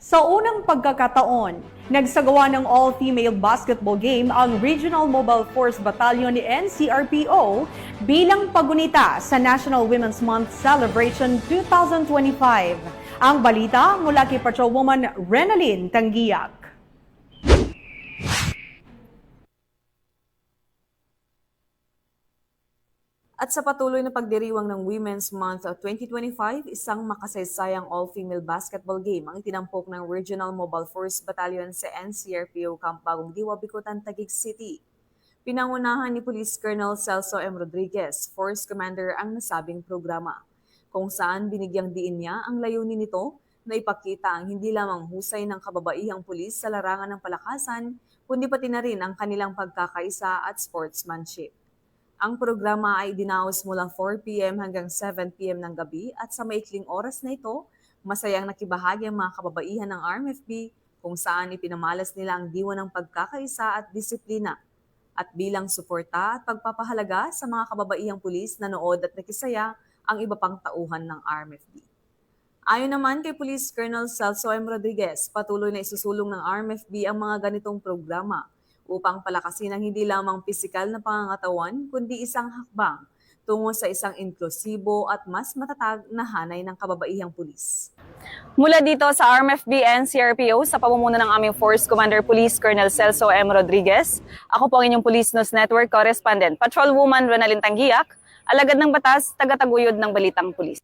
Sa unang pagkakataon, nagsagawa ng all-female basketball game ang Regional Mobile Force Battalion ni NCRPO bilang pagunita sa National Women's Month Celebration 2025. Ang balita mula kay Patrolwoman Renalyn Tangiak. At sa patuloy na pagdiriwang ng Women's Month of 2025, isang makasaysayang all-female basketball game ang itinampok ng Regional Mobile Force Battalion sa NCRPO Camp Bagong Diwa, Bicutan, Taguig City. Pinangunahan ni Police Colonel Celso M. Rodriguez, Force Commander, ang nasabing programa, kung saan binigyang diin niya ang layunin nito na ipakita ang hindi lamang husay ng kababaihang pulis sa larangan ng palakasan, kundi pati na rin ang kanilang pagkakaisa at sportsmanship. Ang programa ay dinaos mula 4 p.m. hanggang 7 p.m. ng gabi at sa maikling oras na ito, masayang nakibahagi ang mga kababaihan ng RMFB kung saan ipinamalas nila ang diwa ng pagkakaisa at disiplina at bilang suporta at pagpapahalaga sa mga kababaihang pulis na nood at nakisaya ang iba pang tauhan ng RMFB. Ayon naman kay Police Colonel Celso M. Rodriguez, patuloy na isusulong ng RMFB ang mga ganitong programa upang palakasin ang hindi lamang pisikal na pangangatawan, kundi isang hakbang tungo sa isang inklusibo at mas matatag na hanay ng kababaihang pulis. Mula dito sa RMFB NCRPO sa pamumuno ng aming Force Commander Police Colonel Celso M. Rodriguez, ako po ang inyong Police News Network Correspondent, Patrolwoman Renalyn Tangiak, alagad ng batas, tagataguyod ng Balitang Pulis.